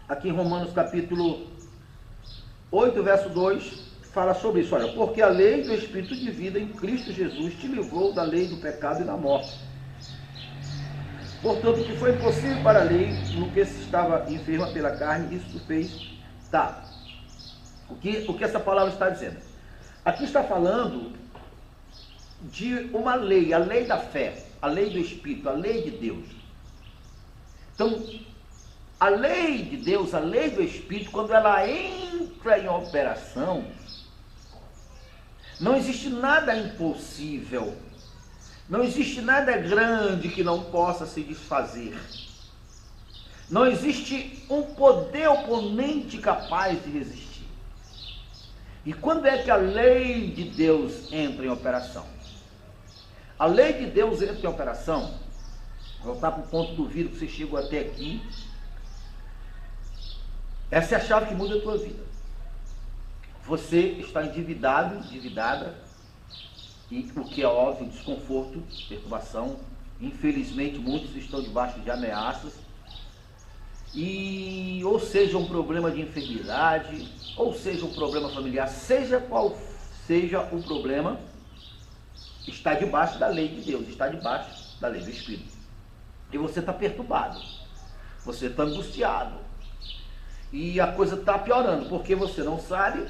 aqui em Romanos capítulo 8, verso 2, fala sobre isso. Olha, porque a lei do Espírito de vida em Cristo Jesus te livrou da lei do pecado e da morte. Portanto, o que foi impossível para a lei, no que se estava enferma pela carne, isso fez. Tá. O que essa palavra está dizendo? Aqui está falando de uma lei, a lei da fé, a lei do Espírito, a lei de Deus. Então, a lei de Deus, a lei do Espírito, quando ela entra em operação, não existe nada impossível, não existe nada grande que não possa se desfazer, não existe um poder oponente capaz de resistir. E quando é que a lei de Deus entra em operação? A lei de Deus entra em operação, voltar para o ponto do vídeo que você chegou até aqui. Essa é a chave que muda a tua vida. Você está endividado, endividada, e o que é óbvio, desconforto, perturbação. Infelizmente, muitos estão debaixo de ameaças. E ou seja um problema de enfermidade, ou seja um problema familiar, seja qual seja o problema, está debaixo da lei de Deus, está debaixo da lei do Espírito. E você está perturbado, você está angustiado, e a coisa está piorando, porque você não sabe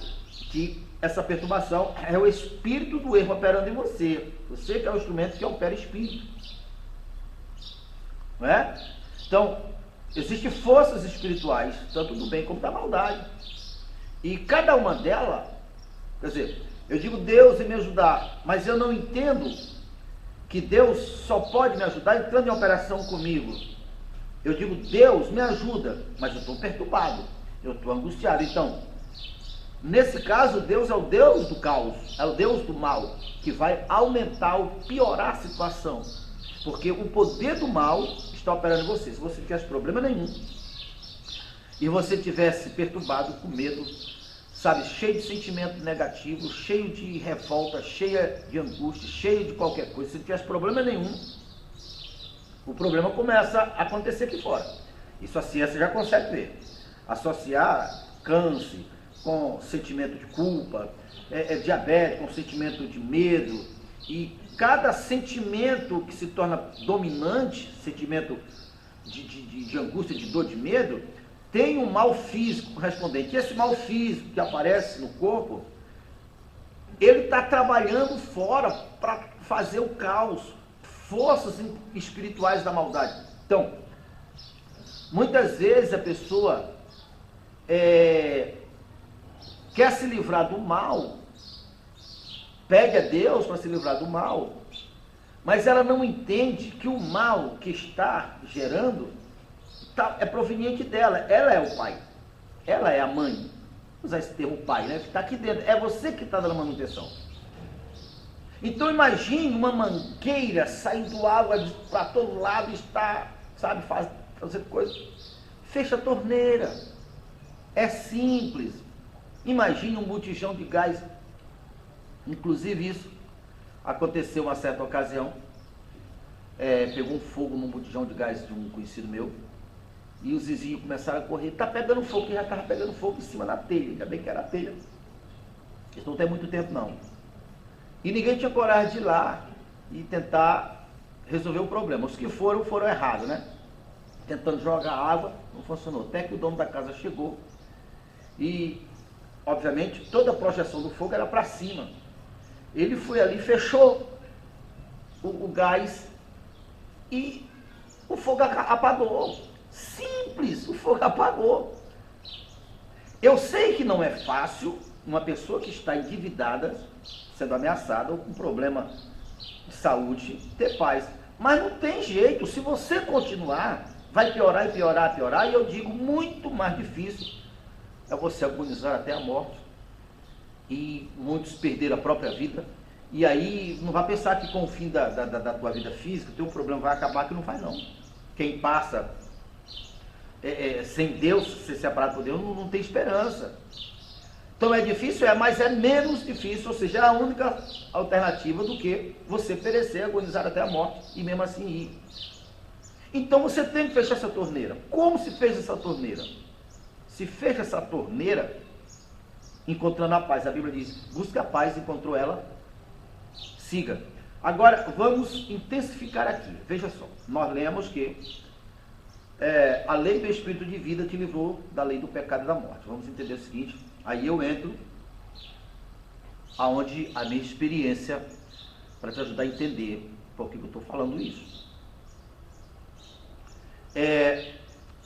que essa perturbação é o espírito do erro operando em você. Você que é o instrumento que opera espírito, não é? Então, existem forças espirituais, tanto do bem como da maldade, e cada uma delas, quer dizer, eu digo Deus e me ajudar, mas eu não entendo que Deus só pode me ajudar entrando em operação comigo. Eu digo, Deus me ajuda, mas eu estou perturbado, eu estou angustiado. Então, nesse caso, Deus é o Deus do caos, é o Deus do mal, que vai aumentar ou piorar a situação, porque o poder do mal está operando em você. Se você tivesse problema nenhum, e você tivesse perturbado, com medo, sabe, cheio de sentimento negativo, cheio de revolta, cheia de angústia, cheio de qualquer coisa, se não tivesse problema nenhum, o problema começa a acontecer aqui fora. Isso a ciência já consegue ver. Associar câncer com sentimento de culpa, diabetes com sentimento de medo, e cada sentimento que se torna dominante, sentimento de angústia, de dor, de medo, tem um mal físico correspondente. E esse mal físico que aparece no corpo, ele está trabalhando fora para fazer o caos, forças espirituais da maldade. Então, muitas vezes a pessoa quer se livrar do mal, pede a Deus para se livrar do mal, mas ela não entende que o mal que está gerando é proveniente dela. Ela é o pai, ela é a mãe. Vou usar esse termo pai, né? Que está aqui dentro. É você que está dando manutenção. Então imagine uma mangueira saindo água para todo lado, está, sabe, fazendo coisa. Fecha a torneira. É simples. Imagine um botijão de gás. Inclusive isso aconteceu uma certa ocasião. Pegou um fogo num botijão de gás de um conhecido meu. E os vizinhos começaram a correr. Está pegando fogo, que já estava pegando fogo em cima da telha. Ainda bem que era a telha. Isso não tem muito tempo não. E ninguém tinha coragem de ir lá e tentar resolver o problema. Os que foram errados, né? Tentando jogar água, não funcionou. Até que o dono da casa chegou. E, obviamente, toda a projeção do fogo era para cima. Ele foi ali, fechou o gás e o fogo apagou. Simples, o fogo apagou. Eu sei que não é fácil uma pessoa que está endividada, sendo ameaçada ou com problema de saúde, ter paz. Mas não tem jeito, se você continuar, vai piorar e piorar e piorar. E eu digo, muito mais difícil é você agonizar até a morte. E muitos perderam a própria vida. E aí não vai pensar que com o fim da tua vida física, o teu problema vai acabar, que não vai não. Quem passa sem Deus, ser separado por Deus, não tem esperança. Então é difícil, mas é menos difícil, ou seja, é a única alternativa do que você perecer, agonizar até a morte e mesmo assim ir. Então você tem que fechar essa torneira. Como se fez essa torneira? se fecha essa torneira, encontrando a paz. A Bíblia diz, busca a paz, encontrou ela, siga. Agora, vamos intensificar aqui. Veja só, nós lemos que a lei do Espírito de vida te livrou da lei do pecado e da morte. Vamos entender o seguinte, aí eu entro aonde a minha experiência, para te ajudar a entender por que eu estou falando isso.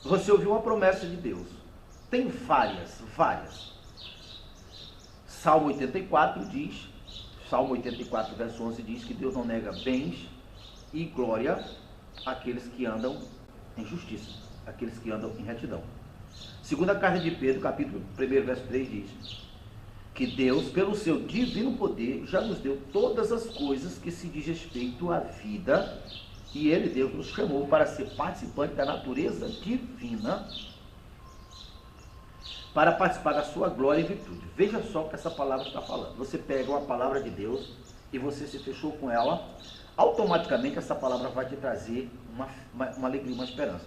Você ouviu uma promessa de Deus. Tem várias. Salmo 84 diz, Salmo 84, verso 11 diz que Deus não nega bens e glória àqueles que andam em justiça, aqueles que andam em retidão. Segunda carta de Pedro, capítulo 1, verso 3 diz que Deus, pelo seu divino poder, já nos deu todas as coisas que se diz respeito à vida, e Ele, Deus, nos chamou para ser participante da natureza divina, para participar da sua glória e virtude. Veja só o que essa palavra está falando. Você pega uma palavra de Deus e você se fechou com ela, automaticamente essa palavra vai te trazer uma alegria, uma esperança.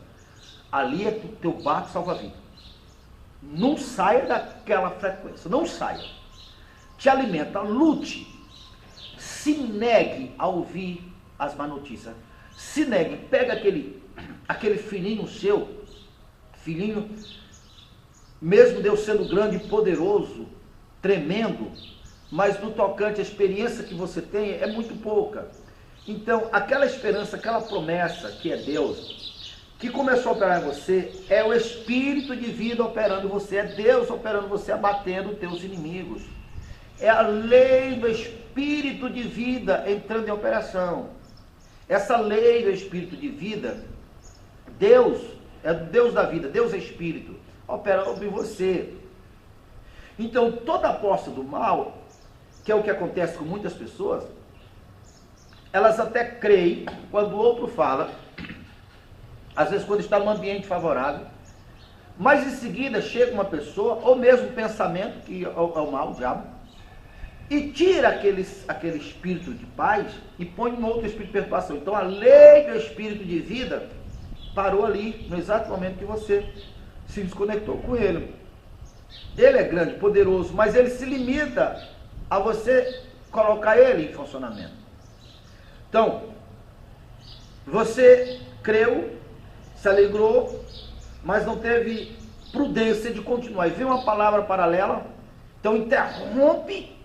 Ali é teu barco salva-vida. Não saia daquela frequência, não saia. Te alimenta, lute. Se negue a ouvir as más notícias. Se negue, pega aquele filhinho seu, filhinho, mesmo Deus sendo grande e poderoso, tremendo, mas no tocante à experiência que você tem é muito pouca. Então, aquela esperança, aquela promessa que é Deus, que começou a operar em você, é o Espírito de vida operando em você, é Deus operando em você, abatendo os teus inimigos. É a lei do Espírito de vida entrando em operação. Essa lei do Espírito de vida, Deus é Deus da vida, Deus é Espírito, operando em você. Então, toda a posse do mal, que é o que acontece com muitas pessoas, elas até creem quando o outro fala, às vezes quando está num ambiente favorável, mas em seguida chega uma pessoa, ou mesmo pensamento, que é o mal, o diabo, e tira aquele espírito de paz e põe um outro espírito de perturbação. Então a lei do espírito de vida parou ali, no exato momento que você se desconectou com ele. Ele é grande, poderoso, mas ele se limita a você colocar ele em funcionamento. Então, você creu, se alegrou, mas não teve prudência de continuar. E veio uma palavra paralela, então interrompe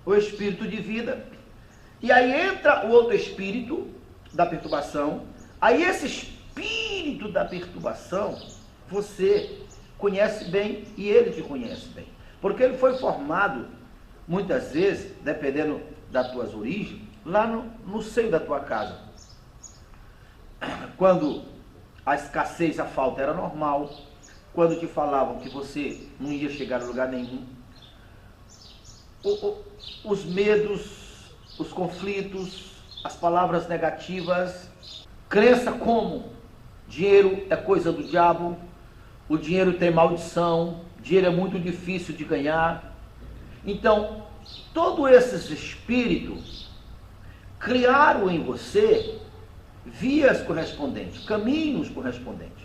o espírito de vida. E aí entra o outro espírito da perturbação. Aí esse espírito da perturbação, você conhece bem e ele te conhece bem. Porque ele foi formado, muitas vezes, dependendo das tuas origens, lá no seio da tua casa. Quando a escassez, a falta era normal, quando te falavam que você não ia chegar a lugar nenhum, os medos, os conflitos, as palavras negativas, crença como dinheiro é coisa do diabo, o dinheiro tem maldição, dinheiro é muito difícil de ganhar. Então, todos esses espíritos criaram em você vias correspondentes, caminhos correspondentes.